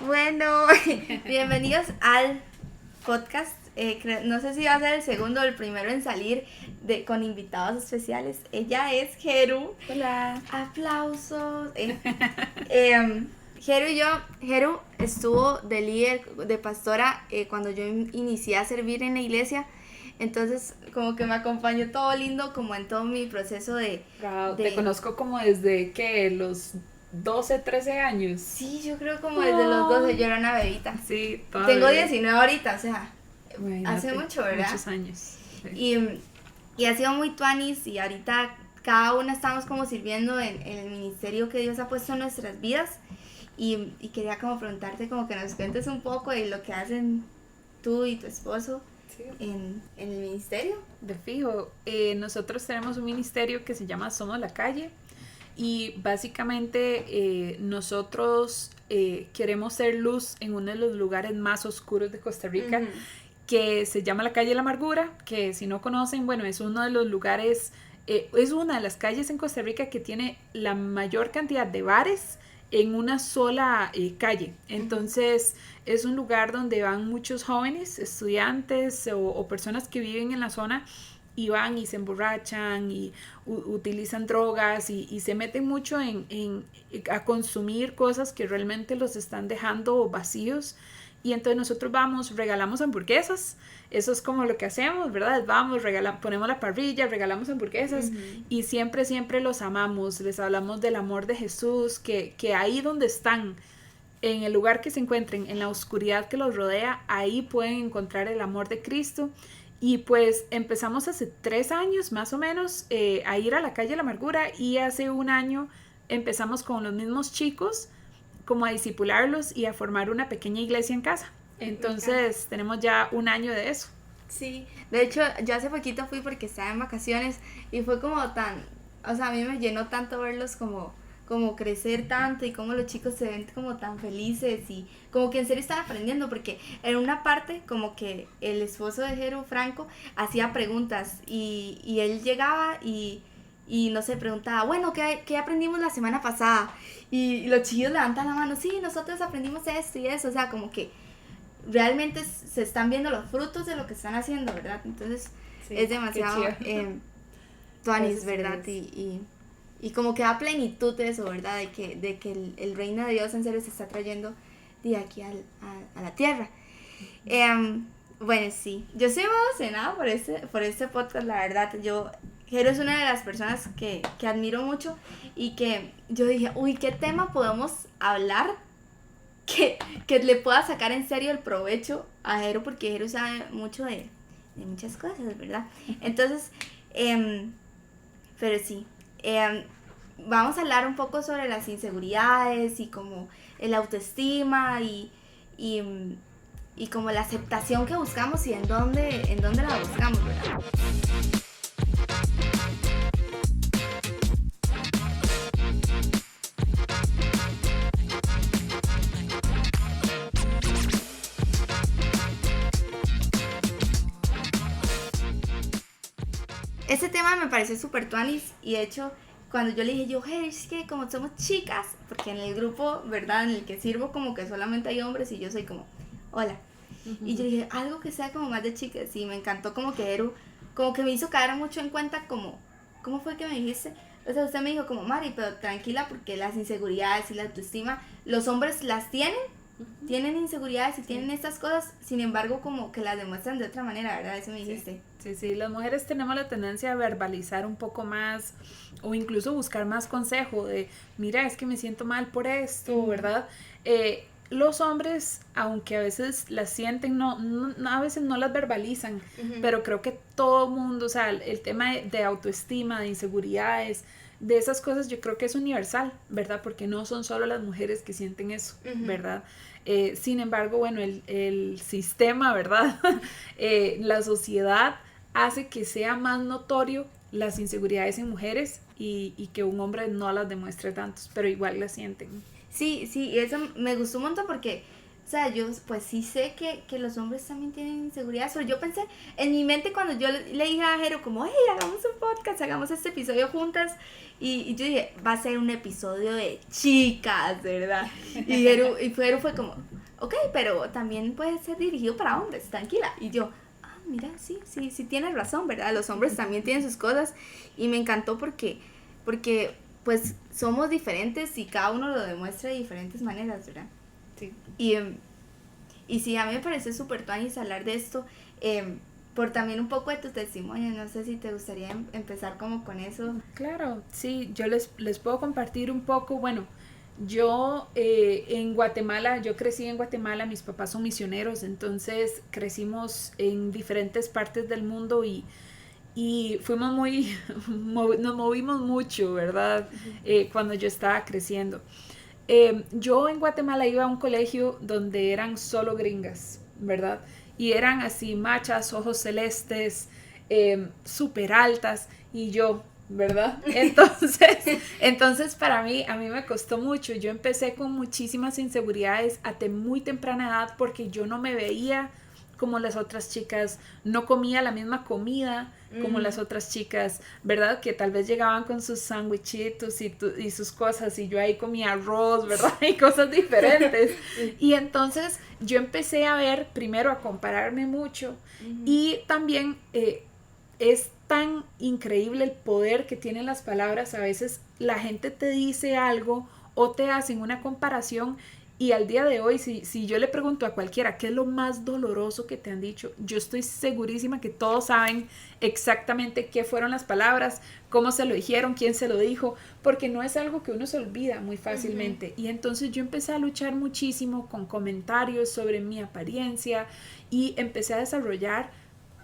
Bueno, bienvenidos al podcast. No sé si va a ser el segundo o el primero en salir con invitados especiales. Ella es Jeru. Hola. Aplausos. Jeru estuvo de líder, de pastora cuando yo inicié a servir en la iglesia. Entonces, como que me acompañó todo lindo, como en todo mi proceso de... Te conozco como desde que los 12, 13 años. Sí, yo creo como desde los 12, yo era una bebita. Sí, todavía. Tengo 19 ahorita, o sea, Imagínate, hace mucho, ¿verdad? Muchos años. Sí. Y ha sido muy tuanis y ahorita cada una estamos como sirviendo en el ministerio que Dios ha puesto en nuestras vidas. Y quería como preguntarte, como que nos cuentes un poco de lo que hacen tú y tu esposo. Sí. En el ministerio. De fijo, nosotros tenemos un ministerio que se llama Somos la Calle y básicamente nosotros queremos ser luz en uno de los lugares más oscuros de Costa Rica, que se llama la Calle de la Amargura, que si no conocen, bueno, es uno de los lugares, es una de las calles en Costa Rica que tiene la mayor cantidad de bares en una sola calle. Entonces es un lugar donde van muchos jóvenes, estudiantes o personas que viven en la zona y van y se emborrachan y utilizan drogas y se meten mucho a consumir cosas que realmente los están dejando vacíos. Y entonces nosotros vamos, regalamos hamburguesas, eso es como lo que hacemos, ¿verdad? Vamos, ponemos la parrilla, regalamos hamburguesas y siempre los amamos, les hablamos del amor de Jesús, que ahí donde están, en el lugar que se encuentren, en la oscuridad que los rodea, ahí pueden encontrar el amor de Cristo. Y pues empezamos hace 3 años más o menos a ir a la Calle de la Amargura y hace 1 año empezamos con los mismos chicos como a discipularlos y a formar una pequeña iglesia en casa. Entonces tenemos ya 1 año de eso. Sí, de hecho yo hace poquito fui porque estaba en vacaciones y fue como tan, o sea, a mí me llenó tanto verlos como crecer tanto y como los chicos se ven como tan felices y como que en serio están aprendiendo, porque en una parte como que el esposo de Jero, Franco, hacía preguntas y él llegaba y no sé, preguntaba, bueno, ¿qué aprendimos la semana pasada? Y los chicos levantan la mano, sí, nosotros aprendimos esto y eso, o sea, como que realmente se están viendo los frutos de lo que están haciendo, ¿verdad? Entonces sí, es demasiado tuanis, ¿verdad? Y como que da plenitud de eso, ¿verdad? De que el reino de Dios en serio se está trayendo de aquí a la tierra. Bueno, sí, yo estoy emocionada por este podcast, la verdad. Jero es una de las personas que admiro mucho y que yo dije, uy, ¿qué tema podemos hablar que le pueda sacar en serio el provecho a Jero? Porque Jero sabe mucho de muchas cosas, ¿verdad? Entonces, pero sí, vamos a hablar un poco sobre las inseguridades y como el autoestima y como la aceptación que buscamos y en dónde la buscamos, ¿verdad? Este tema me pareció súper tuanis y de hecho cuando yo le dije, hey, es que como somos chicas, porque en el grupo, ¿verdad? En el que sirvo como que solamente hay hombres y yo soy como, hola. Y yo dije, algo que sea como más de chicas y me encantó como que Eru, como que me hizo caer mucho en cuenta ¿cómo fue que me dijiste? O sea, usted me dijo como, Mari, pero tranquila porque las inseguridades y la autoestima, los hombres las tienen inseguridades y tienen estas cosas, sin embargo como que las demuestran de otra manera, ¿verdad? Eso me dijiste. Sí, las mujeres tenemos la tendencia a verbalizar un poco más o incluso buscar más consejo de, mira, es que me siento mal por esto, ¿verdad? Los hombres, aunque a veces las sienten, a veces no las verbalizan, pero creo que todo mundo, o sea, el tema de autoestima, de inseguridades, de esas cosas yo creo que es universal, ¿verdad? Porque no son solo las mujeres que sienten eso, ¿verdad? Sin embargo, bueno, el sistema, ¿verdad? La sociedad hace que sea más notorio las inseguridades en mujeres y que un hombre no las demuestre tantos, pero igual las sienten. Sí, y eso me gustó un montón porque, o sea, yo pues sí sé que los hombres también tienen inseguridades, pero yo pensé, en mi mente cuando yo le dije a Jero como, hey, hagamos un podcast, hagamos este episodio juntas, y yo dije, va a ser un episodio de chicas, ¿verdad? Y Jero fue como, ok, pero también puede ser dirigido para hombres, tranquila. Y yo, mira, sí tienes razón, ¿verdad? Los hombres también tienen sus cosas y me encantó porque pues somos diferentes y cada uno lo demuestra de diferentes maneras, ¿verdad? Sí. Y sí, a mí me parece súper tuanis hablar de esto, por también un poco de tu testimonio, no sé si te gustaría empezar como con eso. Claro, sí, yo les puedo compartir un poco, bueno, yo en Guatemala, yo crecí en Guatemala, mis papás son misioneros, entonces crecimos en diferentes partes del mundo y fuimos muy, nos movimos mucho, ¿verdad? Cuando yo estaba creciendo. Yo en Guatemala iba a un colegio donde eran solo gringas, ¿verdad? Y eran así machas, ojos celestes, súper altas, y yo, ¿verdad? Entonces para mí, a mí me costó mucho. Yo empecé con muchísimas inseguridades a muy temprana edad porque yo no me veía como las otras chicas, no comía la misma comida como las otras chicas, ¿verdad? Que tal vez llegaban con sus sándwichitos y sus cosas y yo ahí comía arroz, ¿verdad? Y cosas diferentes. Y entonces yo empecé a ver, primero a compararme mucho y también es tan increíble el poder que tienen las palabras. A veces la gente te dice algo o te hacen una comparación y al día de hoy, si yo le pregunto a cualquiera qué es lo más doloroso que te han dicho, yo estoy segurísima que todos saben exactamente qué fueron las palabras, cómo se lo dijeron, quién se lo dijo, porque no es algo que uno se olvida muy fácilmente. Y entonces yo empecé a luchar muchísimo con comentarios sobre mi apariencia y empecé a desarrollar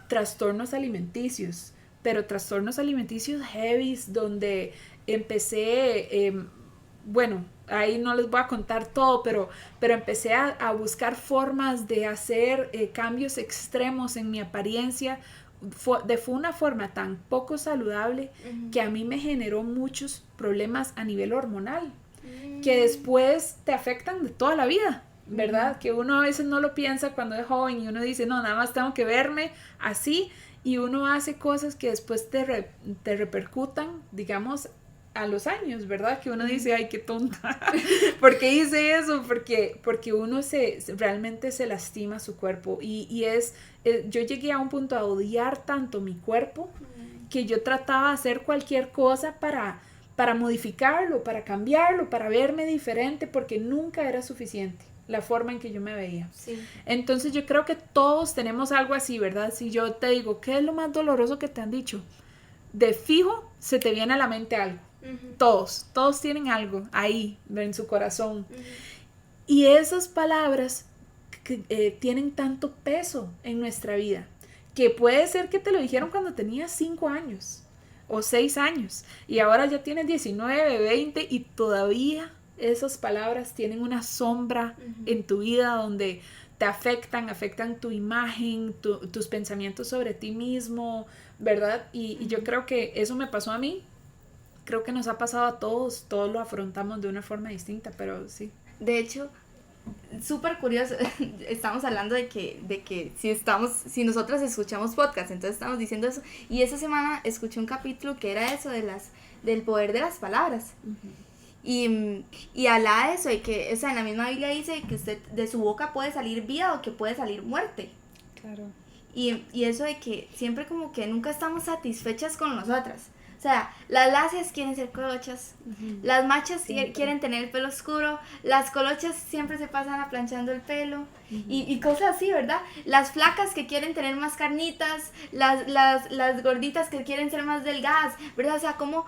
trastornos alimenticios, pero trastornos alimenticios heavies donde empecé, bueno, ahí no les voy a contar todo, pero empecé a buscar formas de hacer cambios extremos en mi apariencia de una forma tan poco saludable que a mí me generó muchos problemas a nivel hormonal que después te afectan de toda la vida, ¿verdad? Que uno a veces no lo piensa cuando es joven y uno dice, no, nada más tengo que verme así y uno hace cosas que después te repercutan, digamos, a los años, ¿verdad? Que uno dice, ay, qué tonta, ¿por qué hice eso? Porque uno realmente se lastima su cuerpo yo llegué a un punto a odiar tanto mi cuerpo que yo trataba de hacer cualquier cosa para modificarlo, para cambiarlo, para verme diferente, porque nunca era suficiente la forma en que yo me veía. Sí. Entonces yo creo que todos tenemos algo así, ¿verdad? Si yo te digo, ¿qué es lo más doloroso que te han dicho? De fijo se te viene a la mente algo. Todos tienen algo ahí en su corazón. Y esas palabras tienen tanto peso en nuestra vida, que puede ser que te lo dijeron cuando tenías 5 años o 6 años y ahora ya tienes 19, 20 y todavía esas palabras tienen una sombra en tu vida donde te afectan tu imagen, tus pensamientos sobre ti mismo, ¿verdad? Y yo creo que eso me pasó a mí. Creo que nos ha pasado a todos lo afrontamos de una forma distinta, pero sí. De hecho, súper curioso, estamos hablando de que si nosotras escuchamos podcast, entonces estamos diciendo eso, y esa semana escuché un capítulo que era eso del poder de las palabras. Y hablaba de eso, y que, o sea, en la misma Biblia dice que usted de su boca puede salir vida o que puede salir muerte. Claro. Y eso de que siempre como que nunca estamos satisfechas con nosotras. O sea, las lacias quieren ser colochas, las machas quieren tener el pelo oscuro, las colochas siempre se pasan aplanchando el pelo y cosas así, ¿verdad? Las flacas que quieren tener más carnitas, las gorditas que quieren ser más delgadas, ¿verdad? O sea, cómo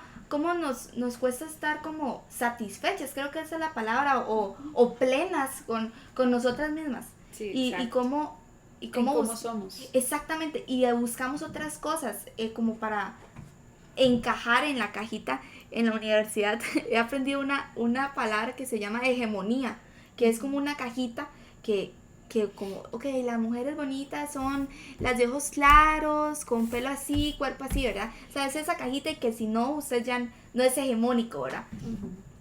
nos cuesta estar como satisfechas, creo que esa es la palabra, o plenas con nosotras mismas. Sí, y cómo somos. Exactamente, y buscamos otras cosas como para encajar en la cajita. En la universidad he aprendido una palabra que se llama hegemonía, que es como una cajita que como, ok, las mujeres bonitas son las de ojos claros, con pelo así, cuerpo así, ¿verdad? O sea, es esa cajita y que si no, usted ya no es hegemónico, ¿verdad?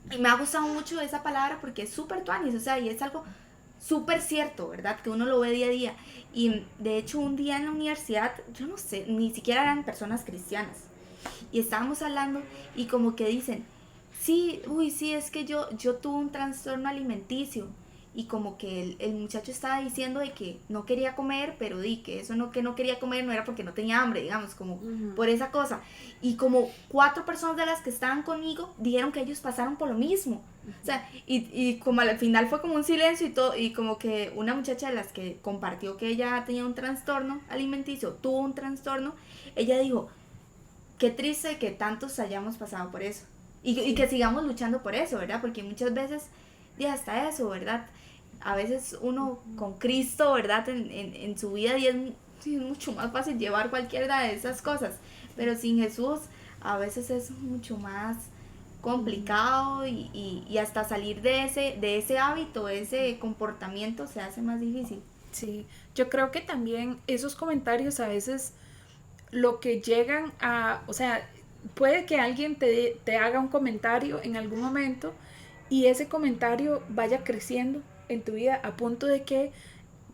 Y me ha gustado mucho esa palabra porque es súper tuanis, o sea, y es algo súper cierto, ¿verdad? Que uno lo ve día a día. Y de hecho un día en la universidad, yo no sé, ni siquiera eran personas cristianas. Y estábamos hablando y como que dicen, sí, es que yo tuve un trastorno alimenticio. y como que el muchacho estaba diciendo de que no quería comer, pero que eso no, que no quería comer no era porque no tenía hambre, digamos, como por esa cosa. Y como 4 personas de las que estaban conmigo dijeron que ellos pasaron por lo mismo. O sea, y como al final fue como un silencio y todo, y como que una muchacha de las que compartió que ella tenía un trastorno alimenticio, tuvo un trastorno, ella dijo, qué triste que tantos hayamos pasado por eso. Y que sigamos luchando por eso, ¿verdad? Porque muchas veces, y hasta eso, ¿verdad? A veces uno con Cristo, ¿verdad? En su vida y es mucho más fácil llevar cualquiera de esas cosas. Pero sin Jesús a veces es mucho más complicado y hasta salir de ese hábito, de ese comportamiento se hace más difícil. Sí, yo creo que también esos comentarios a veces lo que llegan a, o sea, puede que alguien te haga un comentario en algún momento y ese comentario vaya creciendo en tu vida a punto de que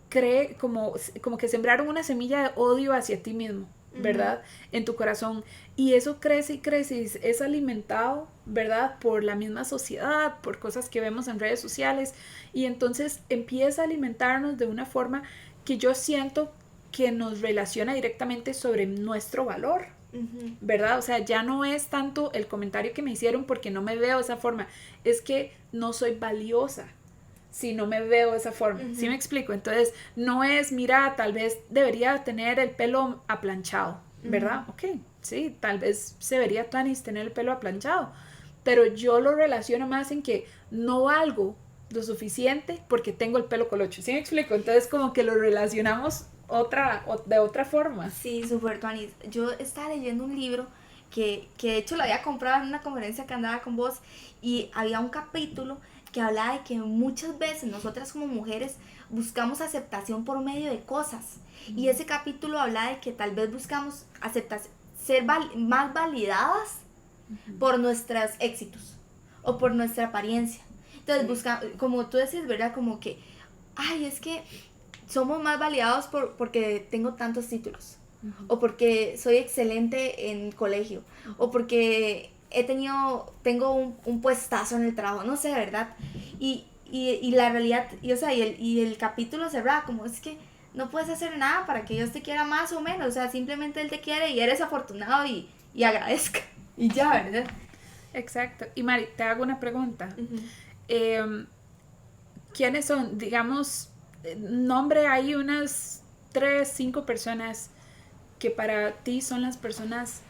cree como que sembraron una semilla de odio hacia ti mismo, ¿verdad? En tu corazón. Y eso crece y crece y es alimentado, ¿verdad? Por la misma sociedad, por cosas que vemos en redes sociales. Y entonces empieza a alimentarnos de una forma que yo siento que nos relaciona directamente sobre nuestro valor, ¿verdad? O sea, ya no es tanto el comentario que me hicieron porque no me veo de esa forma, es que no soy valiosa si no me veo de esa forma. ¿Sí me explico? Entonces, no es, mira, tal vez debería tener el pelo aplanchado, ¿verdad? Ok, sí, tal vez se vería tuanis tener el pelo aplanchado, pero yo lo relaciono más en que no valgo lo suficiente porque tengo el pelo colocho. ¿Sí me explico? Entonces, como que lo relacionamos de otra forma. Sí, súper tuanis. Yo estaba leyendo un libro que de hecho lo había comprado en una conferencia que andaba con vos y había un capítulo que hablaba de que muchas veces nosotras como mujeres buscamos aceptación por medio de cosas. Y ese capítulo hablaba de que tal vez buscamos aceptación, ser más validadas por nuestros éxitos o por nuestra apariencia. Entonces, como tú decís, ¿verdad? Como que, ay, es que somos más validados porque tengo tantos títulos. O porque soy excelente en colegio. O porque tengo un puestazo en el trabajo, no sé, ¿verdad? Y la realidad, y el capítulo cerraba como, es que no puedes hacer nada para que Dios te quiera más o menos, o sea, simplemente Él te quiere y eres afortunado y agradezca. Y ya, ¿verdad? Exacto. Y Mari, te hago una pregunta. ¿Quiénes son? Digamos, nombre hay unas 3, 5 personas que para ti son las personas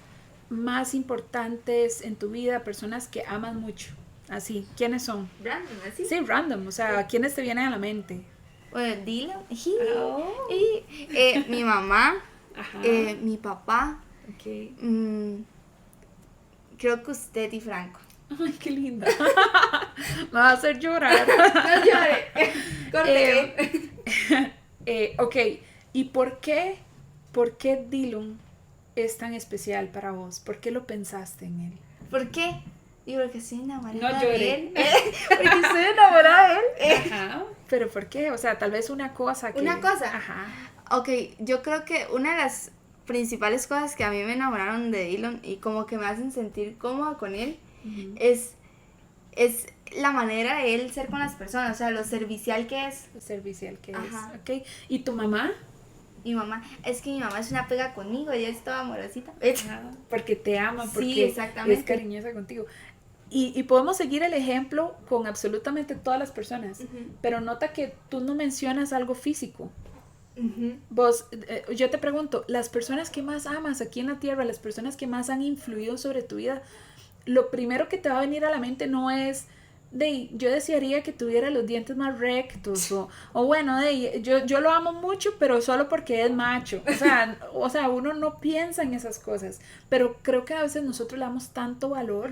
más importantes en tu vida, personas que amas mucho. Así, ¿quiénes son? Random, así. Sí, random, o sea, ¿quiénes te vienen a la mente? Bueno, Dylan, Oh. mi mamá, Ajá. mi papá, Okay. creo que usted y Franco. Ay, qué linda. Me va a hacer llorar. No llore. Corte. Ok, ¿y por qué Dylan es tan especial para vos? ¿Por qué lo pensaste en él? ¿Por qué? Y porque estoy enamorada No de llore. él. Porque estoy enamorada de él. Ajá. ¿Pero por qué? O sea, tal vez una cosa que... Una cosa. Ajá. Ok, yo creo que una de las principales cosas que a mí me enamoraron de Dylan y como que me hacen sentir cómoda con él es la manera de él ser con las personas, o sea, lo servicial que es. Lo servicial que Ajá. es. Ok. ¿Y tu mamá? Mi mamá, es que mi mamá es una pega conmigo, ella es toda amorosita. Porque te ama, porque Sí, exactamente. es cariñosa contigo. Y podemos seguir el ejemplo con absolutamente todas las personas, pero nota que tú no mencionas algo físico. Vos, yo te pregunto, las personas que más amas aquí en la tierra, las personas que más han influido sobre tu vida, lo primero que te va a venir a la mente no es yo desearía que tuviera los dientes más rectos o bueno, yo lo amo mucho pero solo porque es macho, o sea, uno no piensa en esas cosas, pero creo que a veces nosotros le damos tanto valor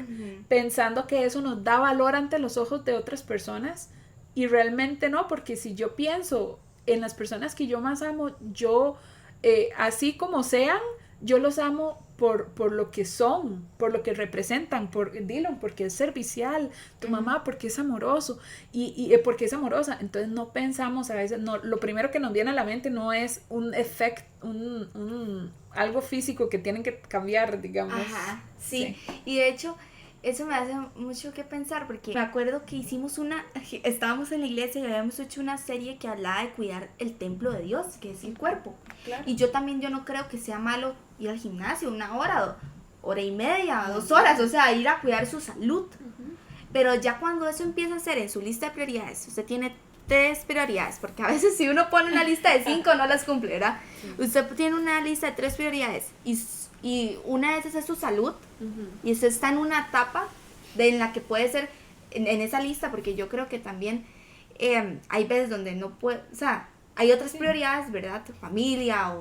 pensando que eso nos da valor ante los ojos de otras personas y realmente no, porque si yo pienso en las personas que yo más amo, yo así como sean, yo los amo por lo que son, por lo que representan, por Dylan, porque es servicial, tu mamá porque es amoroso y porque es amorosa. Entonces no pensamos a veces, no, lo primero que nos viene a la mente no es un efecto, algo físico que tienen que cambiar, digamos. Ajá, sí. Y de hecho, eso me hace mucho que pensar, porque me acuerdo que estábamos en la iglesia y habíamos hecho una serie que hablaba de cuidar el templo de Dios, que es el cuerpo. Claro. Y yo no creo que sea malo ir al gimnasio 1 hora, hora y media, 2 horas, o sea, ir a cuidar su salud. Pero ya cuando eso empieza a ser en su lista de prioridades, usted tiene 3 prioridades, porque a veces si uno pone una lista de 5 no las cumple, ¿verdad? Sí. Usted tiene una lista de 3 prioridades y una de esas es su salud, y usted está en una etapa en la que puede ser en esa lista, porque yo creo que también hay veces donde no puede, o sea, hay otras prioridades, ¿verdad? Familia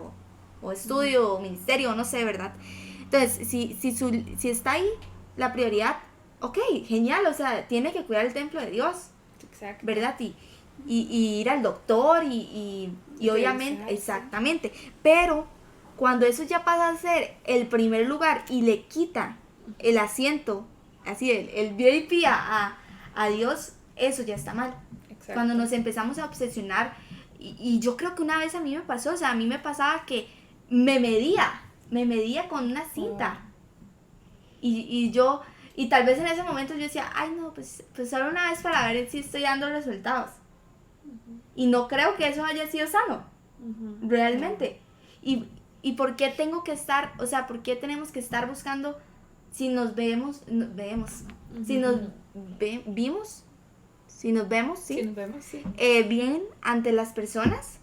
o estudio o ministerio, no sé, ¿verdad? Entonces, si está ahí la prioridad, ok, genial, o sea, tiene que cuidar el templo de Dios. Exacto. ¿Verdad? Y ir al doctor y obviamente, exactamente. Pero cuando eso ya pasa a ser el primer lugar y le quita el asiento, así el VIP a Dios, eso ya está mal. Exacto. Cuando nos empezamos a obsesionar, y yo creo que una vez a mí me pasó, o sea, a mí me pasaba que me medía con una cinta. Y tal vez en ese momento yo decía, ay no, pues solo una vez para ver si estoy dando resultados. Y no creo que eso haya sido sano, realmente. ¿Y por qué tengo que estar, o sea, por qué tenemos que estar buscando si nos vemos, si nos vimos, ¿sí? Bien ante las personas?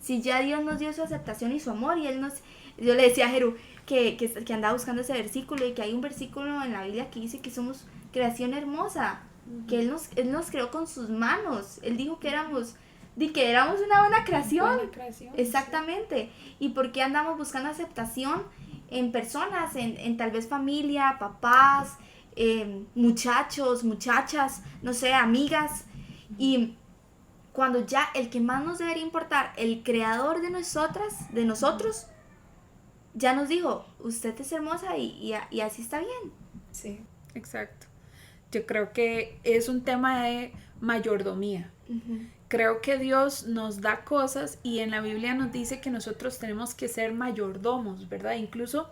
Si ya Dios nos dio su aceptación y su amor, y yo le decía a Jeru que andaba buscando ese versículo, y que hay un versículo en la Biblia que dice que somos creación hermosa, que Él nos creó con sus manos. Él dijo que éramos una buena creación. Exactamente. Sí. ¿Y por qué andamos buscando aceptación en personas, en tal vez familia, papás, muchachos, muchachas, no sé, amigas? Y cuando ya el que más nos debería importar, el creador de nosotros, ya nos dijo, usted es hermosa y así está bien. Sí, exacto. Yo creo que es un tema de mayordomía. Creo que Dios nos da cosas, y en la Biblia nos dice que nosotros tenemos que ser mayordomos, ¿verdad? Incluso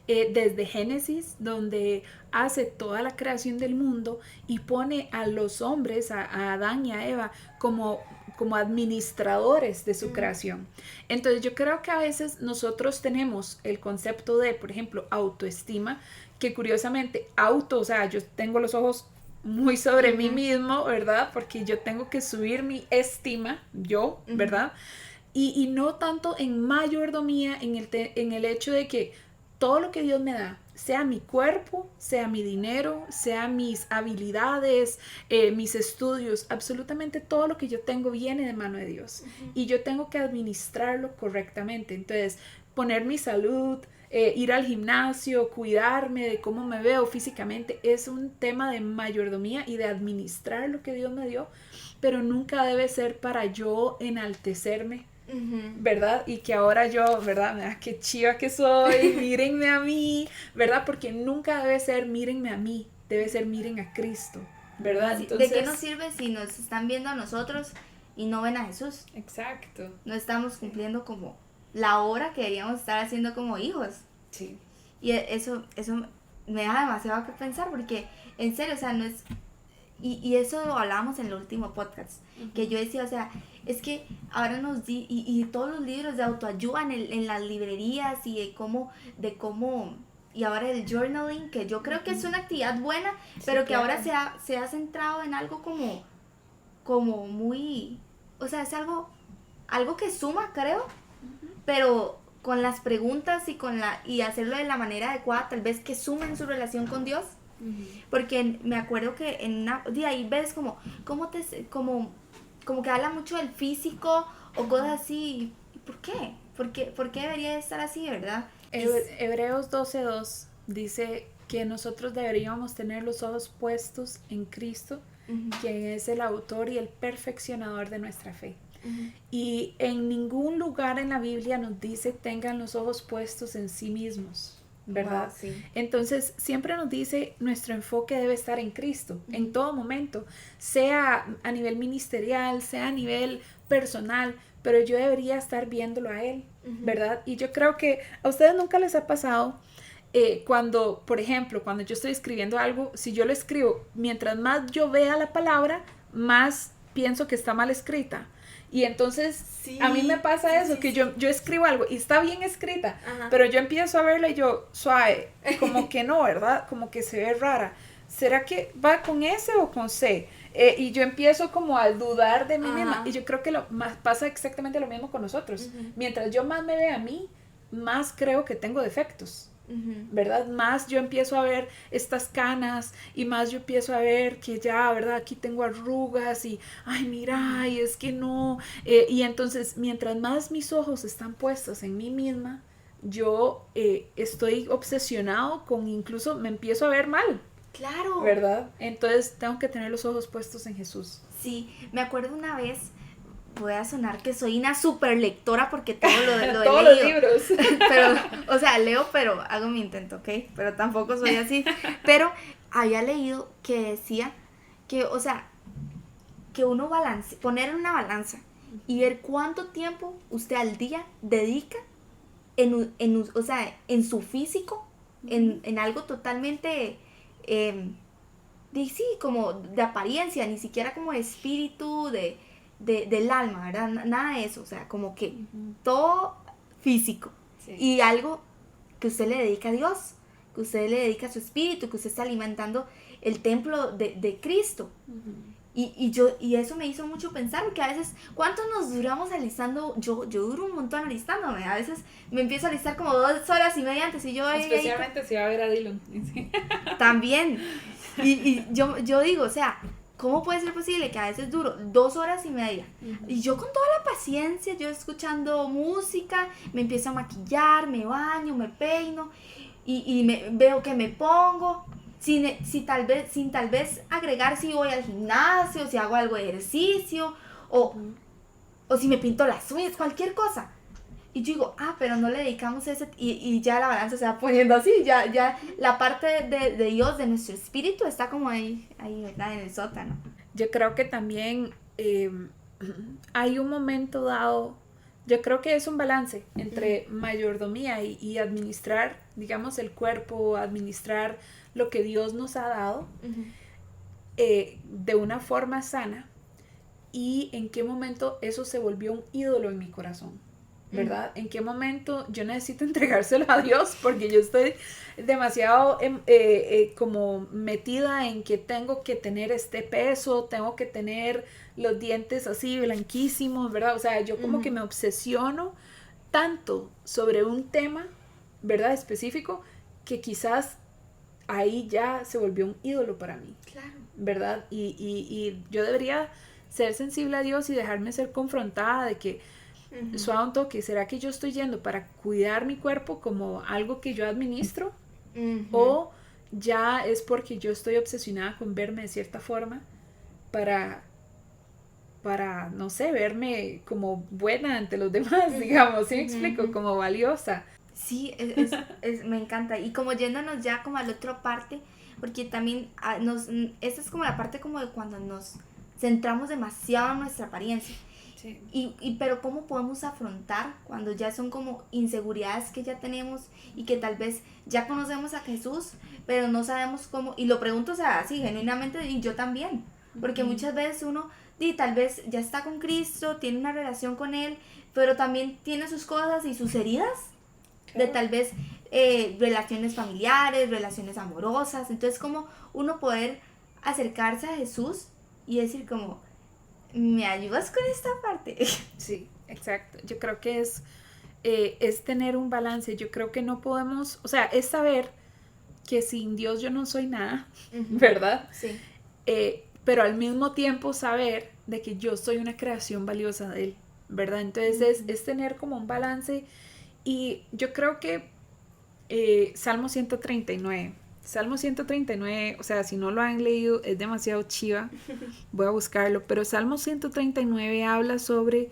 desde Génesis, donde hace toda la creación del mundo y pone a los hombres, a Adán y a Eva, como administradores de su creación. Entonces yo creo que a veces nosotros tenemos el concepto de, por ejemplo, autoestima, que curiosamente o sea, yo tengo los ojos muy sobre mí mismo, ¿verdad? Porque yo tengo que subir mi estima, ¿verdad? Y no tanto en mayordomía, en el hecho de que todo lo que Dios me da, sea mi cuerpo, sea mi dinero, sea mis habilidades, mis estudios, absolutamente todo lo que yo tengo viene de mano de Dios. Y yo tengo que administrarlo correctamente. Entonces, poner mi salud, ir al gimnasio, cuidarme de cómo me veo físicamente, es un tema de mayordomía y de administrar lo que Dios me dio, pero nunca debe ser para yo enaltecerme, ¿verdad? Y que ahora yo, ¿verdad? Qué chiva que soy, mírenme a mí, ¿verdad? Porque nunca debe ser mírenme a mí, debe ser miren a Cristo, ¿verdad? Sí. Entonces, ¿de qué nos sirve si nos están viendo a nosotros y no ven a Jesús? Exacto. No estamos cumpliendo como la obra que deberíamos estar haciendo como hijos. Sí. Y eso me da demasiado que pensar, porque en serio, o sea, no es... Y eso lo hablábamos en el último podcast, que yo decía, o sea, es que ahora y todos los libros de autoayuda en las librerías, y de cómo, y ahora el journaling, que yo creo que es una actividad buena, pero sí, que claro, ahora se ha centrado en algo como muy, o sea, es algo que suma, creo, pero con las preguntas y hacerlo de la manera adecuada, tal vez que sumen su relación con Dios. Porque me acuerdo que ahí ves como que habla mucho del físico o cosas así. ¿Y por qué? ¿Por qué debería estar así, verdad? Hebreos 12:2 dice que nosotros deberíamos tener los ojos puestos en Cristo, quien es el autor y el perfeccionador de nuestra fe. Y en ningún lugar en la Biblia nos dice tengan los ojos puestos en sí mismos, ¿verdad? Wow, sí. Entonces siempre nos dice nuestro enfoque debe estar en Cristo, en todo momento, sea a nivel ministerial, sea a nivel personal, pero yo debería estar viéndolo a Él, ¿verdad? Y yo creo que a ustedes nunca les ha pasado cuando, por ejemplo, cuando yo estoy escribiendo algo, si yo lo escribo, mientras más yo vea la palabra, más pienso que está mal escrita. Y entonces Sí, a mí me pasa eso, sí, que sí. yo escribo algo y está bien escrita, Ajá. pero yo empiezo a verla y yo, suave, como que no, ¿verdad? Como que se ve rara. ¿Será que va con S o con C? Y yo empiezo como a dudar de mí misma. Ajá. Y yo creo que pasa exactamente lo mismo con nosotros. Ujú. Mientras yo más me vea a mí, más creo que tengo defectos. Ujú. ¿Verdad? Más yo empiezo a ver estas canas y más yo empiezo a ver que ya, ¿verdad? Aquí tengo arrugas y, ay, mira, y es que no. Y entonces, mientras más mis ojos están puestos en mí misma, yo estoy obsesionado con, incluso me empiezo a ver mal, Claro. ¿verdad? Entonces tengo que tener los ojos puestos en Jesús. Sí, me acuerdo una vez, voy a sonar que soy una super lectora porque todo lo he Todos los leído. libros. Pero, o sea, leo, pero hago mi intento, ¿ok? Pero tampoco soy así. Pero había leído que decía que, o sea, que uno poner en una balanza y ver cuánto tiempo usted al día dedica o sea, en su físico, en algo totalmente, sí, como de apariencia, ni siquiera como de espíritu, del alma, ¿verdad? Nada de eso, o sea, como que todo físico. Sí. Y algo que usted le dedica a Dios, que usted le dedica a su espíritu, que usted está alimentando el templo de Cristo. Y eso me hizo mucho pensar, porque a veces, ¿cuánto nos duramos alistando? Yo duro un montón alistándome, a veces me empiezo a alistar como 2 horas y media antes y yo... Especialmente si va a ver a Dylan. También. Y yo digo, o sea, ¿cómo puede ser posible que a veces duro 2 horas y media? Y yo con toda la paciencia, yo escuchando música, me empiezo a maquillar, me baño, me peino y veo que me pongo, sin tal vez agregar si voy al gimnasio, si hago algo de ejercicio, o si me pinto las uñas, cualquier cosa. Y yo digo, pero no le dedicamos ese, y ya la balanza se va poniendo así, ya la parte de Dios, de nuestro espíritu, está como ahí, ¿verdad? En el sótano. Yo creo que también hay un momento dado, yo creo que es un balance entre mayordomía y administrar, digamos, el cuerpo, administrar lo que Dios nos ha dado de una forma sana, y en qué momento eso se volvió un ídolo en mi corazón, ¿verdad? ¿En qué momento yo necesito entregárselo a Dios? Porque yo estoy demasiado como metida en que tengo que tener este peso, tengo que tener los dientes así blanquísimos, ¿verdad? O sea, yo como que me obsesiono tanto sobre un tema, ¿verdad? Específico, que quizás ahí ya se volvió un ídolo para mí. Claro. ¿Verdad? Y yo debería ser sensible a Dios y dejarme ser confrontada de que suave un toque, ¿será que yo estoy yendo para cuidar mi cuerpo como algo que yo administro? ¿O ya es porque yo estoy obsesionada con verme de cierta forma para no sé, verme como buena ante los demás, digamos, ¿sí me explico? Como valiosa. Sí, me encanta. Y como yéndonos ya como a la otra parte, porque también esta es como la parte como de cuando nos centramos demasiado en nuestra apariencia. Sí. Pero ¿cómo podemos afrontar cuando ya son como inseguridades que ya tenemos y que tal vez ya conocemos a Jesús, pero no sabemos cómo? Y lo pregunto, o sea, así genuinamente, y yo también, porque muchas veces uno tal vez ya está con Cristo, tiene una relación con Él, pero también tiene sus cosas y sus heridas, de tal vez relaciones familiares, relaciones amorosas. Entonces, como uno poder acercarse a Jesús y decir como, ¿me ayudas con esta parte? Sí, exacto. Yo creo que es tener un balance. Yo creo que no podemos, o sea, es saber que sin Dios yo no soy nada, ¿verdad? Sí. Pero al mismo tiempo saber de que yo soy una creación valiosa de Él, ¿verdad? Entonces es tener como un balance. Y yo creo que Salmo 139, o sea, si no lo han leído, es demasiado chiva, voy a buscarlo, pero Salmo 139 habla sobre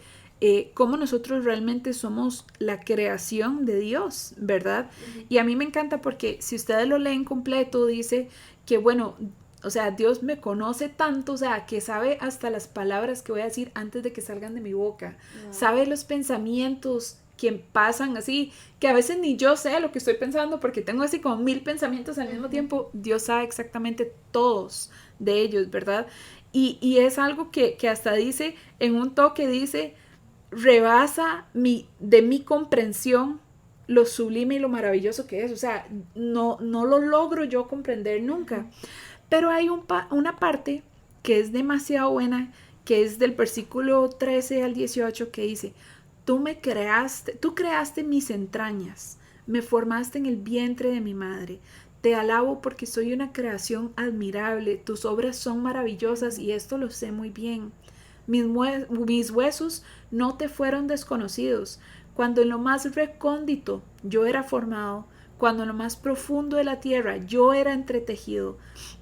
cómo nosotros realmente somos la creación de Dios, ¿verdad? Y a mí me encanta porque si ustedes lo leen completo, dice que, bueno, o sea, Dios me conoce tanto, o sea, que sabe hasta las palabras que voy a decir antes de que salgan de mi boca, sabe los pensamientos que pasan así, que a veces ni yo sé lo que estoy pensando porque tengo así como 1000 pensamientos al mismo tiempo. Dios sabe exactamente todos de ellos, ¿verdad? Y es algo que hasta dice, en un toque dice, rebasa de mi comprensión lo sublime y lo maravilloso que es. O sea, no lo logro yo comprender nunca. Pero hay una parte que es demasiado buena, que es del versículo 13 al 18, que dice, tú creaste mis entrañas, me formaste en el vientre de mi madre. Te alabo porque soy una creación admirable, tus obras son maravillosas y esto lo sé muy bien. Mis huesos no te fueron desconocidos, cuando en lo más recóndito yo era formado, cuando en lo más profundo de la tierra yo era entretejido.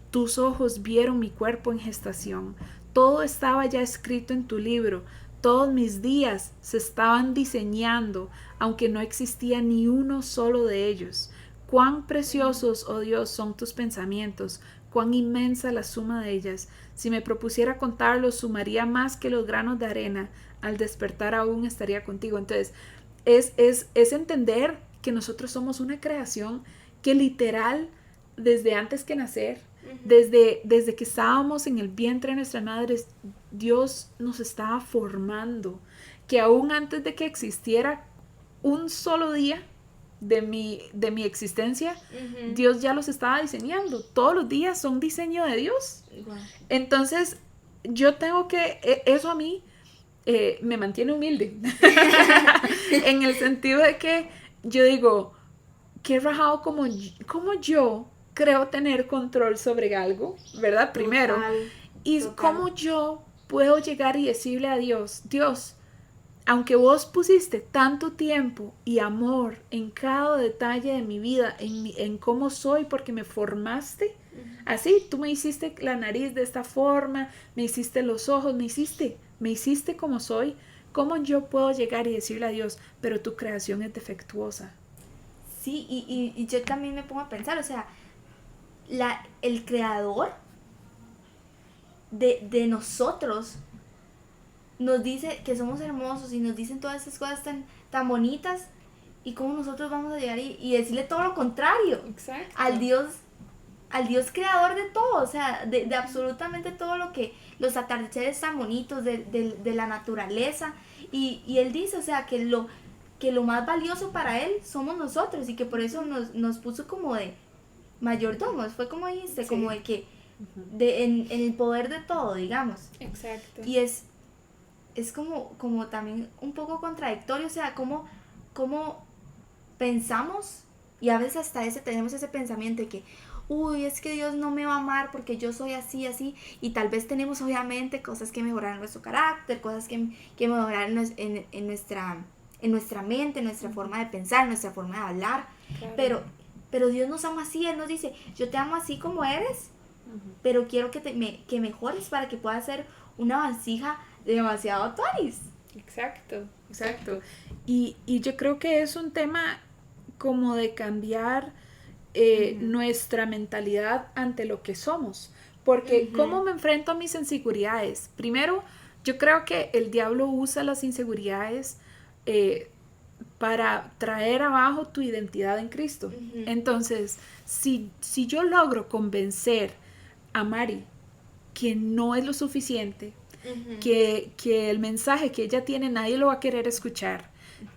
Tus ojos vieron mi cuerpo en gestación. Todo estaba ya escrito en tu libro. Todos mis días se estaban diseñando, aunque no existía ni uno solo de ellos. Cuán preciosos, oh Dios, son tus pensamientos, cuán inmensa la suma de ellas. Si me propusiera contarlos, sumaría más que los granos de arena. Al despertar aún estaría contigo. Entonces, es entender que nosotros somos una creación que literal, desde antes que nacer, desde que estábamos en el vientre de nuestras madres, Dios nos estaba formando, que aún antes de que existiera un solo día de mi existencia, Dios ya los estaba diseñando. Todos los días son diseño de Dios. Entonces, yo tengo que, eso a mí me mantiene humilde, en el sentido de que yo digo, qué rajado como yo creo tener control sobre algo, ¿verdad? Primero. Y cómo yo puedo llegar y decirle a Dios, Dios, aunque vos pusiste tanto tiempo y amor en cada detalle de mi vida, en cómo soy, porque me formaste, así, tú me hiciste la nariz de esta forma, me hiciste los ojos, me hiciste como soy, ¿cómo yo puedo llegar y decirle a Dios, pero tu creación es defectuosa? Sí, y yo también me pongo a pensar, o sea, el creador de nosotros nos dice que somos hermosos y nos dicen todas esas cosas tan bonitas, y cómo nosotros vamos a llegar y decirle todo lo contrario. Exacto. al Dios creador de todo, o sea, de absolutamente todo lo que, los atardeceres tan bonitos de la naturaleza, y él dice, o sea, que lo más valioso para él somos nosotros, y que por eso nos puso como de mayordomos, fue como dijiste, sí. Como de que en el poder de todo, digamos. Exacto. Y es como también un poco contradictorio, o sea, como pensamos, y a veces hasta tenemos ese pensamiento de que, uy, es que Dios no me va a amar porque yo soy así, y tal vez tenemos obviamente cosas que mejorar en nuestro carácter, cosas que mejorar en nuestra mente, en nuestra forma de pensar, en nuestra forma de hablar, claro. Pero Dios nos ama así, Él nos dice, yo te amo así como eres, pero quiero que mejores para que puedas ser una vasija demasiado tuanis. Exacto. Y yo creo que es un tema como de cambiar nuestra mentalidad ante lo que somos, porque ¿cómo me enfrento a mis inseguridades? Primero, yo creo que el diablo usa las inseguridades para traer abajo tu identidad en Cristo. Entonces, si yo logro convencer a Mari que no es lo suficiente, que el mensaje que ella tiene nadie lo va a querer escuchar,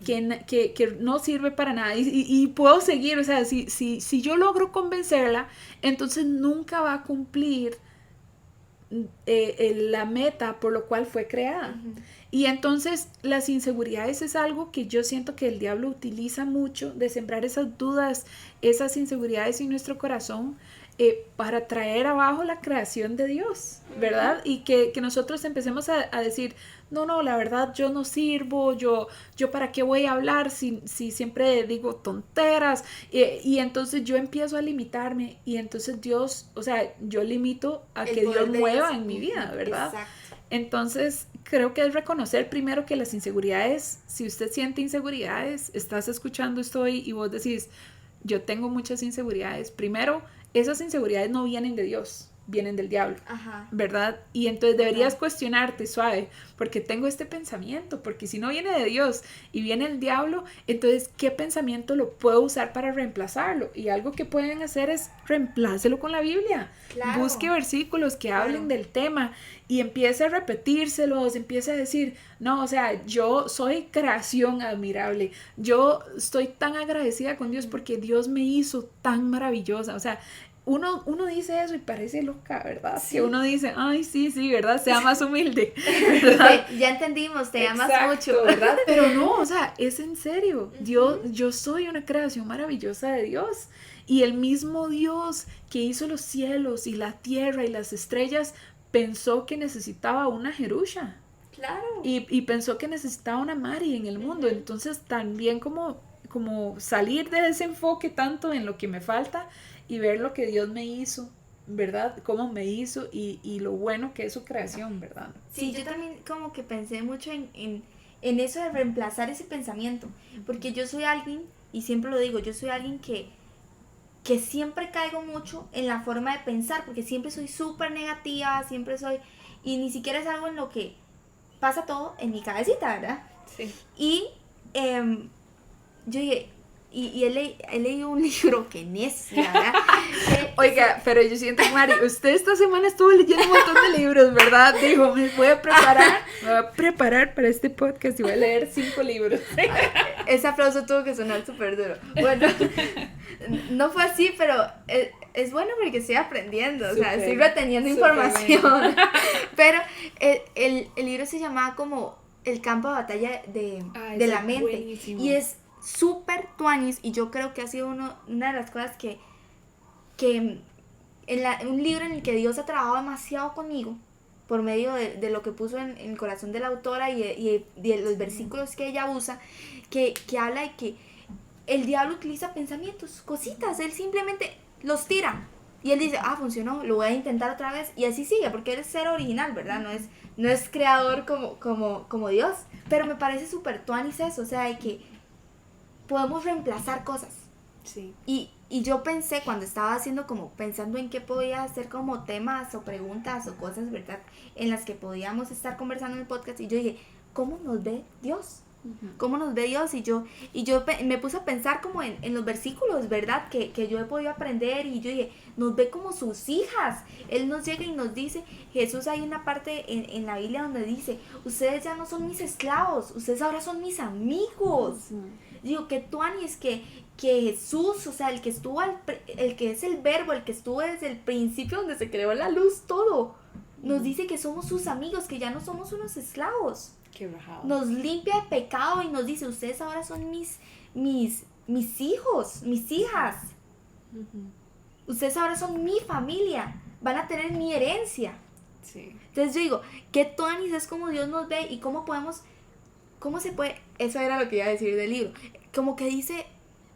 que no sirve para nada, y puedo seguir, o sea, si yo logro convencerla, entonces nunca va a cumplir la meta por lo cual fue creada. Y entonces las inseguridades es algo que yo siento que el diablo utiliza mucho, de sembrar esas dudas, esas inseguridades en nuestro corazón, para traer abajo la creación de Dios, ¿verdad? Y que nosotros empecemos a decir, no, la verdad yo no sirvo, yo para qué voy a hablar si siempre digo tonteras, y entonces yo empiezo a limitarme, y entonces Dios, o sea, yo limito a que Dios mueva en mi vida, ¿verdad? Exacto. Entonces creo que es reconocer primero que las inseguridades, si usted siente inseguridades, estás escuchando esto y vos decís, yo tengo muchas inseguridades, primero, esas inseguridades no vienen de Dios. vienen del diablo, Ajá. ¿verdad? Y entonces deberías cuestionarte suave, porque tengo este pensamiento, porque si no viene de Dios y viene el diablo, entonces ¿qué pensamiento lo puedo usar para reemplazarlo? Y algo que pueden hacer es reemplácelo con la Biblia. Claro. Busque versículos que hablen del tema y empiece a repetírselos, empiece a decir, no, o sea, yo soy creación admirable, yo estoy tan agradecida con Dios porque Dios me hizo tan maravillosa, o sea, uno dice eso y parece loca, ¿verdad? Sí. Que uno dice, ay, sí, ¿verdad? Sea más humilde, ¿verdad? Ya entendimos, te amas mucho, ¿verdad? Pero no, o sea, es en serio. Yo soy una creación maravillosa de Dios. Y el mismo Dios que hizo los cielos y la tierra y las estrellas pensó que necesitaba una Jerusha. Claro. Y pensó que necesitaba una Mari en el mundo. Entonces también como salir de ese enfoque tanto en lo que me falta y ver lo que Dios me hizo, ¿verdad? Cómo me hizo y lo bueno que es su creación, ¿verdad? Sí, yo también como que pensé mucho en eso de reemplazar ese pensamiento, porque yo soy alguien, y siempre lo digo, yo soy alguien que siempre caigo mucho en la forma de pensar, porque siempre soy súper negativa, siempre soy, y ni siquiera es algo en lo que pasa todo en mi cabecita, ¿verdad? Sí. Y yo dije, y he leído un libro que necia, ¿verdad? Oiga, pero yo siento, Mari, usted esta semana estuvo leyendo un montón de libros, ¿verdad? Dijo, me voy a preparar para este podcast y voy a leer 5 libros. Ese aplauso tuvo que sonar súper duro. Bueno, no fue así, pero es bueno porque estoy aprendiendo, o sea, estoy reteniendo información. Pero el libro se llamaba como El campo de batalla de la mente. Buenísimo. Y es súper tuanis, y yo creo que ha sido una de las cosas que un libro en el que Dios ha trabajado demasiado conmigo por medio de lo que puso en el corazón de la autora y de los versículos que ella usa, que habla de que el diablo utiliza pensamientos, cositas, él simplemente los tira y él dice, funcionó, lo voy a intentar otra vez, y así sigue, porque él es ser original, ¿verdad? No es creador como Dios, pero me parece súper tuanis eso, o sea, de que podemos reemplazar cosas. Sí. Y yo pensé, cuando estaba pensando en qué podía hacer como temas o preguntas o cosas, ¿verdad? En las que podíamos estar conversando en el podcast, y yo dije, ¿cómo nos ve Dios? ¿Cómo nos ve Dios? Y yo me puse a pensar como en los versículos, ¿verdad? Que yo he podido aprender, y yo dije, nos ve como sus hijas. Él nos llega y nos dice, Jesús, hay una parte en la Biblia donde dice, ustedes ya no son mis esclavos, ustedes ahora son mis amigos. Digo, que tuani es que Jesús, o sea, el que es el verbo, el que estuvo desde el principio donde se creó la luz, todo, nos dice que somos sus amigos, que ya no somos unos esclavos. Qué rajado. Nos limpia de pecado y nos dice, ustedes ahora son mis hijos, mis hijas. Ustedes ahora son mi familia, van a tener mi herencia. Sí. Entonces yo digo, qué tuanis es como Dios nos ve y cómo se puede, eso era lo que iba a decir del libro, como que dice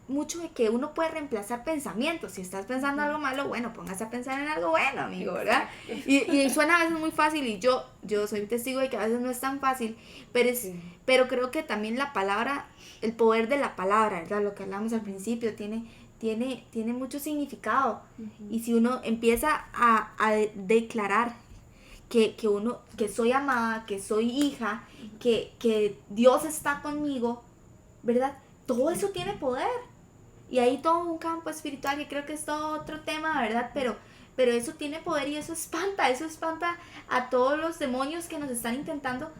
mucho de que uno puede reemplazar pensamientos. Si estás pensando algo malo, bueno, póngase a pensar en algo bueno, amigo, ¿verdad? Y suena a veces muy fácil, y yo soy testigo de que a veces no es tan fácil, pero creo que también la palabra, el poder de la palabra, ¿verdad? Lo que hablamos al principio, tiene mucho significado. Y si uno empieza a declarar que soy amada, que soy hija, que Dios está conmigo, ¿verdad? Todo eso tiene poder. Y hay todo un campo espiritual que creo que es todo otro tema, ¿verdad? Pero eso tiene poder, y eso espanta a todos los demonios que están intentando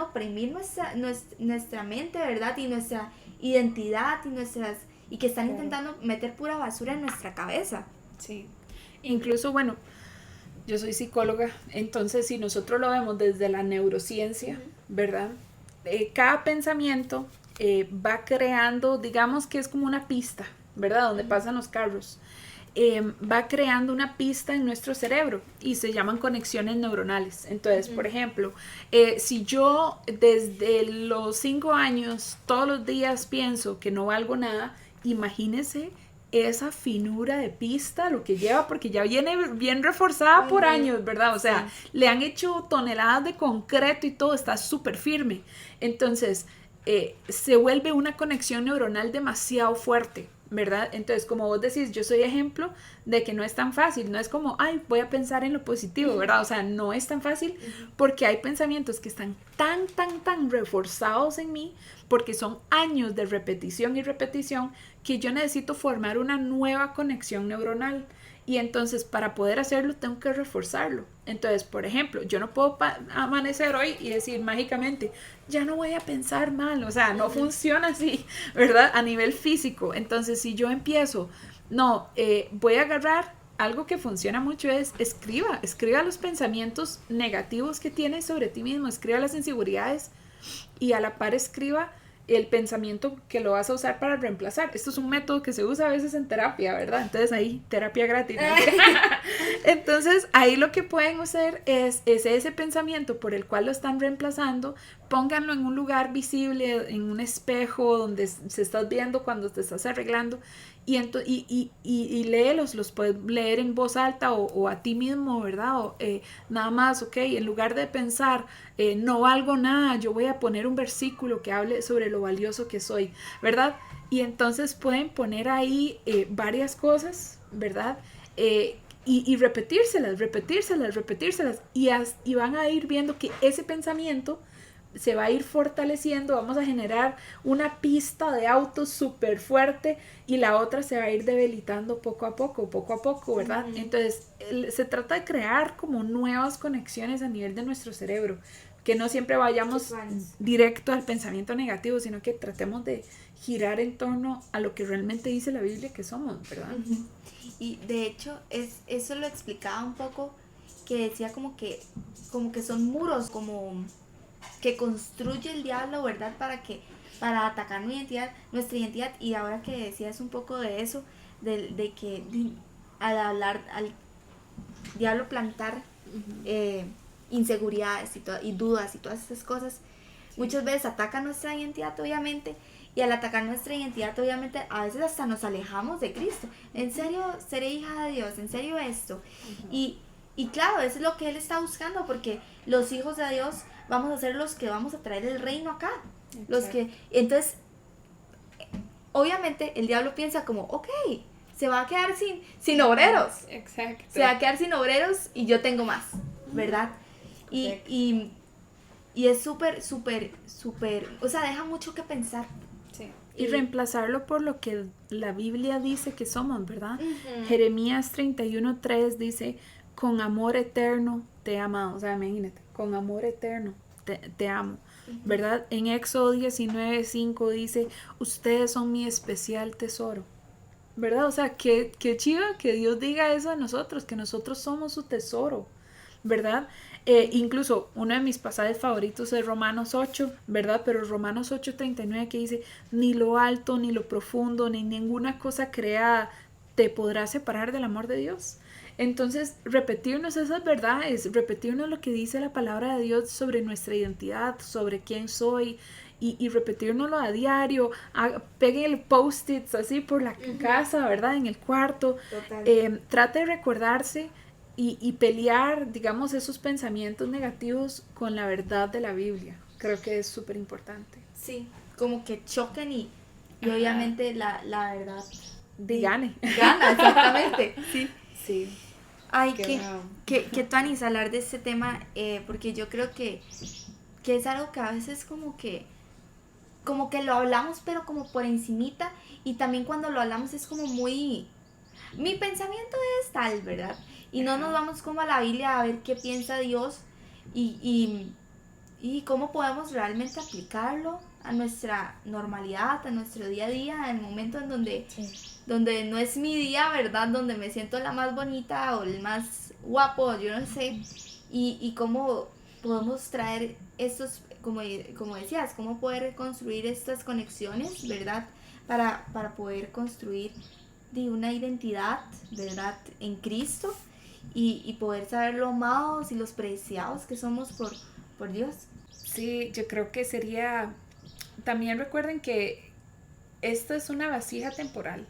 oprimir nuestra mente, ¿verdad? Y nuestra identidad y que están intentando meter pura basura en nuestra cabeza. Sí. Incluso, bueno, yo soy psicóloga, entonces si nosotros lo vemos desde la neurociencia, ¿verdad? Cada pensamiento va creando, digamos que es como una pista, ¿verdad? Donde pasan los carros. Va creando una pista en nuestro cerebro y se llaman conexiones neuronales. Entonces, por ejemplo, si yo desde los 5 años todos los días pienso que no valgo nada, imagínese esa finura de pista, lo que lleva, porque ya viene bien reforzada por años, ¿verdad? O sea, le han hecho toneladas de concreto y todo, está súper firme. Entonces, se vuelve una conexión neuronal demasiado fuerte, ¿verdad? Entonces, como vos decís, yo soy ejemplo de que no es tan fácil, no es como, ay, voy a pensar en lo positivo, ¿verdad? O sea, no es tan fácil porque hay pensamientos que están tan reforzados en mí, porque son años de repetición y repetición, que yo necesito formar una nueva conexión neuronal. Y entonces para poder hacerlo tengo que reforzarlo. Entonces, por ejemplo, yo no puedo amanecer hoy y decir mágicamente, ya no voy a pensar mal. O sea, no funciona así, ¿verdad? A nivel físico. Entonces, si yo empiezo, voy a agarrar algo que funciona mucho es escriba los pensamientos negativos que tienes sobre ti mismo, escriba las inseguridades y a la par escriba el pensamiento que lo vas a usar para reemplazar. Esto es un método que se usa a veces en terapia, ¿verdad? Entonces ahí, terapia gratis, ¿no? Entonces ahí lo que pueden hacer es ese pensamiento por el cual lo están reemplazando, pónganlo en un lugar visible, en un espejo donde se estás viendo cuando te estás arreglando y léelos, los puedes leer en voz alta o a ti mismo, ¿verdad? O, nada más, ok, en lugar de pensar no valgo nada, yo voy a poner un versículo que hable sobre lo valioso que soy, ¿verdad? Y entonces pueden poner ahí varias cosas, ¿verdad? Y repetírselas y van a ir viendo que ese pensamiento se va a ir fortaleciendo, vamos a generar una pista de autos súper fuerte y la otra se va a ir debilitando poco a poco, ¿verdad? Entonces, se trata de crear como nuevas conexiones a nivel de nuestro cerebro, que no siempre vayamos directo al pensamiento negativo, sino que tratemos de girar en torno a lo que realmente dice la Biblia que somos, ¿verdad? Y de hecho, eso lo explicaba un poco, que decía como que son muros, como que construye el diablo, ¿verdad? Para atacar nuestra identidad. Y ahora que decías un poco de eso, de que al hablar, al diablo plantar inseguridades y dudas y todas esas cosas, muchas veces ataca nuestra identidad, obviamente. Y al atacar nuestra identidad, obviamente, a veces hasta nos alejamos de Cristo. ¿En serio seré hija de Dios? ¿En serio esto? Y claro, eso es lo que Él está buscando, porque los hijos de Dios vamos a ser los que vamos a traer el reino acá. Entonces, obviamente, el diablo piensa como, ok, se va a quedar sin obreros. Exacto. Se va a quedar sin obreros y yo tengo más, ¿verdad? Y es súper, o sea, deja mucho que pensar. Sí. Y reemplazarlo por lo que la Biblia dice que somos, ¿verdad? Jeremías 31:3 dice, con amor eterno te he amado. O sea, imagínate, con amor eterno te amo, ¿verdad? En Éxodo 19:5 dice, ustedes son mi especial tesoro, ¿verdad? O sea, qué chiva que Dios diga eso a nosotros, que nosotros somos su tesoro, ¿verdad? Incluso uno de mis pasajes favoritos es Romanos 8, ¿verdad? Pero Romanos 8:39 que dice, ni lo alto, ni lo profundo, ni ninguna cosa creada te podrá separar del amor de Dios. Entonces, repetirnos esas verdades, repetirnos lo que dice la palabra de Dios sobre nuestra identidad, sobre quién soy, y repetirnoslo a diario, peguen el post-its así por la casa, ¿verdad? En el cuarto. Trate de recordarse y pelear, digamos, esos pensamientos negativos con la verdad de la Biblia. Creo que es súper importante. Sí, como que choquen y obviamente la verdad gane. Gana, exactamente. Sí. Ay, que Tuanis, hablar de este tema, porque yo creo que es algo que a veces como que lo hablamos, pero como por encimita, y también cuando lo hablamos es como muy, mi pensamiento es tal, ¿verdad? Y no nos vamos como a la Biblia a ver qué piensa Dios y cómo podemos realmente aplicarlo a nuestra normalidad, a nuestro día a día, en el momento en donde no es mi día, ¿verdad? Donde me siento la más bonita o el más guapo, yo no sé. Y cómo podemos traer estos, como decías, cómo poder construir estas conexiones, ¿verdad? Para poder construir de una identidad, ¿verdad? En Cristo y poder saber lo amados y los preciados que somos por Dios. Sí, yo creo que sería... También recuerden que esto es una vasija temporal,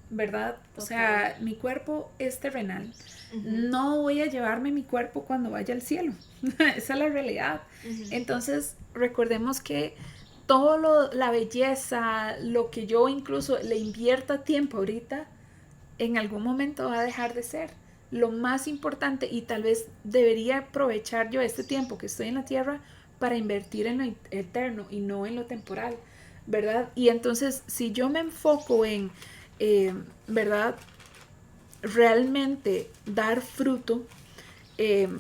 ¿verdad? O sea, mi cuerpo es terrenal. No voy a llevarme mi cuerpo cuando vaya al cielo. Esa es la realidad. Entonces, recordemos que la belleza, lo que yo incluso le invierta tiempo ahorita, en algún momento va a dejar de ser. Lo más importante, y tal vez debería aprovechar yo este tiempo que estoy en la tierra para invertir en lo eterno y no en lo temporal, ¿verdad? Y entonces, si yo me enfoco en, ¿verdad? Realmente dar fruto,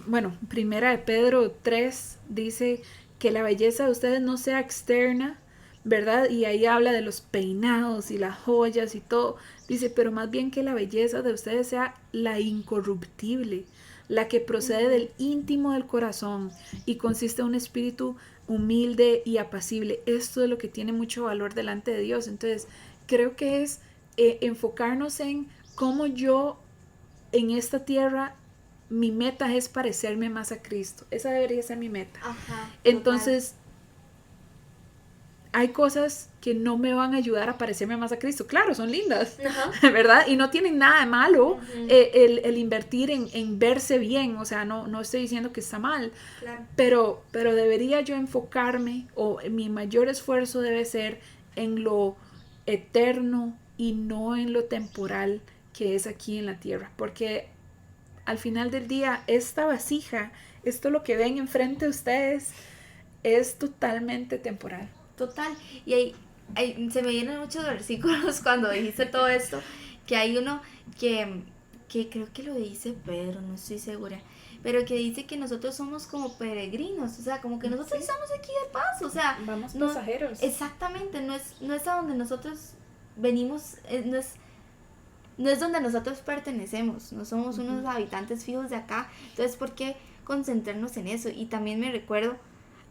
bueno, primera de Pedro 3 dice que la belleza de ustedes no sea externa, ¿verdad? Y ahí habla de los peinados y las joyas y todo. Dice, pero más bien que la belleza de ustedes sea la incorruptible, la que procede del íntimo del corazón y consiste en un espíritu humilde y apacible. Esto es lo que tiene mucho valor delante de Dios. Entonces, creo que es enfocarnos en cómo yo en esta tierra, mi meta es parecerme más a Cristo. Esa debería ser mi meta. Ajá, Entonces, hay cosas que no me van a ayudar a parecerme más a Cristo. Claro, son lindas, ¿verdad? Y no tienen nada de malo el invertir en verse bien. O sea, no estoy diciendo que está mal. Claro. Pero debería yo enfocarme, o mi mayor esfuerzo debe ser en lo eterno y no en lo temporal que es aquí en la tierra. Porque al final del día, esta vasija, esto lo que ven enfrente de ustedes, es totalmente temporal. Total, y ahí se me vienen muchos versículos cuando dijiste todo esto, que hay uno que creo que lo dice Pedro, no estoy segura, pero que dice que nosotros somos como peregrinos, o sea, como que nosotros estamos aquí de paso, o sea, vamos pasajeros. Exactamente, no es a donde nosotros venimos, no es donde nosotros pertenecemos, no somos unos habitantes fijos de acá, entonces ¿por qué concentrarnos en eso? Y también me recuerdo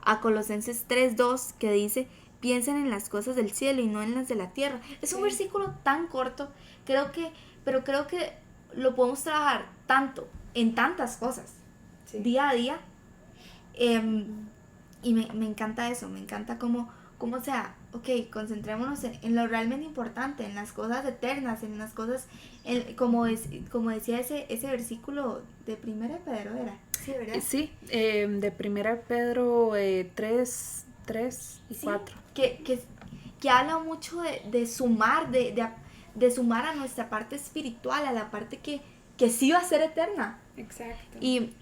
a Colosenses 3:2 que dice, piensen en las cosas del cielo y no en las de la tierra. Es un versículo tan corto, pero creo que lo podemos trabajar tanto, en tantas cosas, día a día. Y me encanta eso, me encanta cómo sea, ok, concentrémonos en lo realmente importante, en las cosas eternas, en las cosas, como decía ese versículo de Primera de Pedro, ¿era? Sí, ¿verdad? Sí, de Primera de Pedro 3 y 4. Que habla mucho de sumar, de sumar a nuestra parte espiritual, a la parte que sí va a ser eterna. Exacto. Y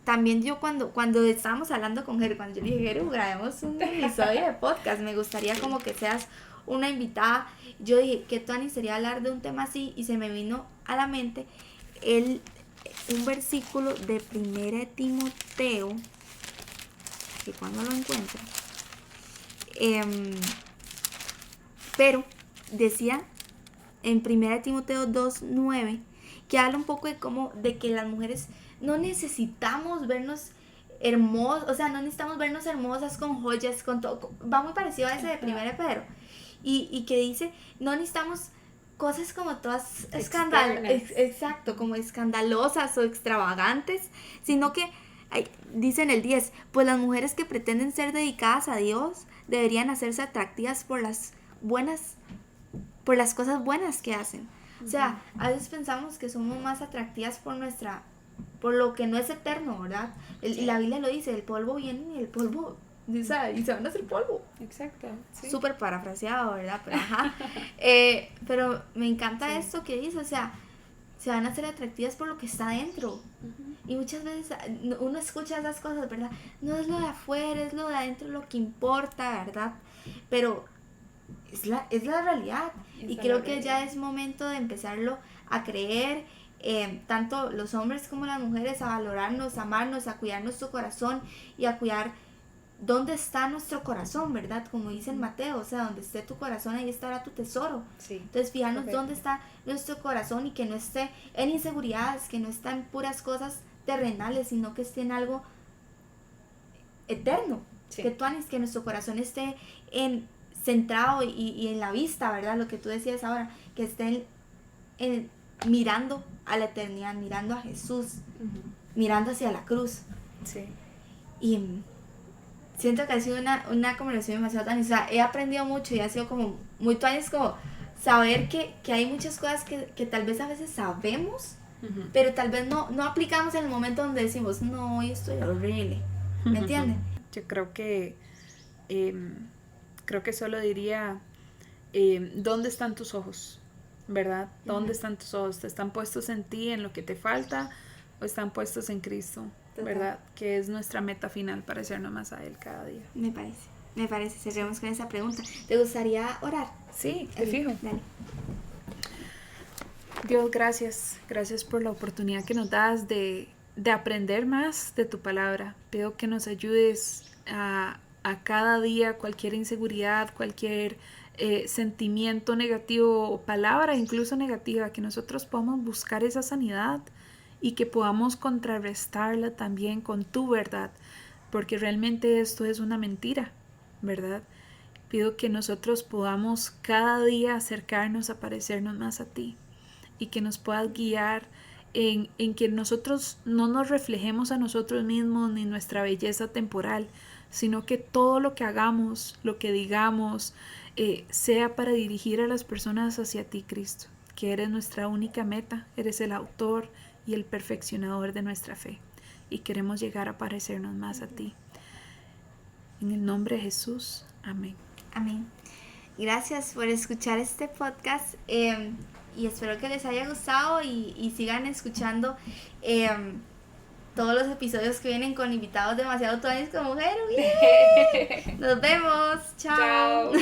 también yo cuando estábamos hablando con Jero, cuando yo le dije, Jero, grabemos un episodio de podcast, me gustaría como que seas una invitada, yo dije, ¿qué Tony sería hablar de un tema así? Y se me vino a la mente un versículo de Primera de Timoteo, que cuando lo encuentro, pero decía en Primera de Timoteo 2:9, que habla un poco de que las mujeres no necesitamos vernos hermosas, o sea, no necesitamos vernos hermosas con joyas, con todo, va muy parecido a ese de Primera de Pedro, y que dice, no necesitamos cosas como todas exacto, como escandalosas o extravagantes, sino que dice en el 10, pues las mujeres que pretenden ser dedicadas a Dios deberían hacerse atractivas por las cosas buenas que hacen. O sea, a veces pensamos que somos más atractivas por lo que no es eterno, ¿verdad? Y la Biblia lo dice, el polvo viene y el polvo, y se van a hacer polvo. Exacto. Sí. Súper parafraseado, ¿verdad? Pero, pero me encanta esto que dice, o sea, se van a hacer atractivas por lo que está adentro. Y muchas veces uno escucha esas cosas, ¿verdad? No es lo de afuera, es lo de adentro lo que importa, ¿verdad? Pero es la realidad. Y creo que ya es momento de empezarlo a creer, tanto los hombres como las mujeres, a valorarnos, a amarnos, a cuidar nuestro corazón y a cuidar dónde está nuestro corazón, ¿verdad? Como dice en Mateo, o sea, donde esté tu corazón, ahí estará tu tesoro. Sí. Entonces, fijarnos dónde está nuestro corazón y que no esté en inseguridades, que no esté en puras cosas terrenales, sino que esté en algo eterno. Sí. Que nuestro corazón esté centrado y en la vista, ¿verdad? Lo que tú decías ahora, que esté mirando a la eternidad, mirando a Jesús, mirando hacia la cruz. Sí. Y siento que ha sido una conversación demasiado tan, o sea, he aprendido mucho y ha sido como muy tuanis, como saber que hay muchas cosas que tal vez a veces sabemos, pero tal vez no aplicamos en el momento donde decimos, no, esto es horrible, ¿me entienden? Yo creo que creo que solo diría, ¿dónde están tus ojos? ¿Verdad? ¿Dónde están tus ojos? ¿Están puestos en ti, en lo que te falta, o están puestos en Cristo? Total. ¿Verdad? Que es nuestra meta final, parecernos más a Él cada día. Me parece, cerremos con esa pregunta. ¿Te gustaría orar? Sí, te fijo. Dale. Dios, gracias por la oportunidad que nos das de aprender más de tu palabra. Pido que nos ayudes a cada día, cualquier inseguridad, cualquier sentimiento negativo o palabra incluso negativa, que nosotros podamos buscar esa sanidad y que podamos contrarrestarla también con tu verdad, porque realmente esto es una mentira, ¿verdad? Pido que nosotros podamos cada día acercarnos a parecernos más a ti y que nos puedas guiar en que nosotros no nos reflejemos a nosotros mismos ni nuestra belleza temporal, sino que todo lo que hagamos, lo que digamos, sea para dirigir a las personas hacia ti, Cristo, que eres nuestra única meta, eres el autor y el perfeccionador de nuestra fe, y queremos llegar a parecernos más a ti. En el nombre de Jesús, amén. Amén. Gracias por escuchar este podcast y espero que les haya gustado y sigan escuchando todos los episodios que vienen con invitados demasiado tuanis como mujer. Nos vemos. Chao.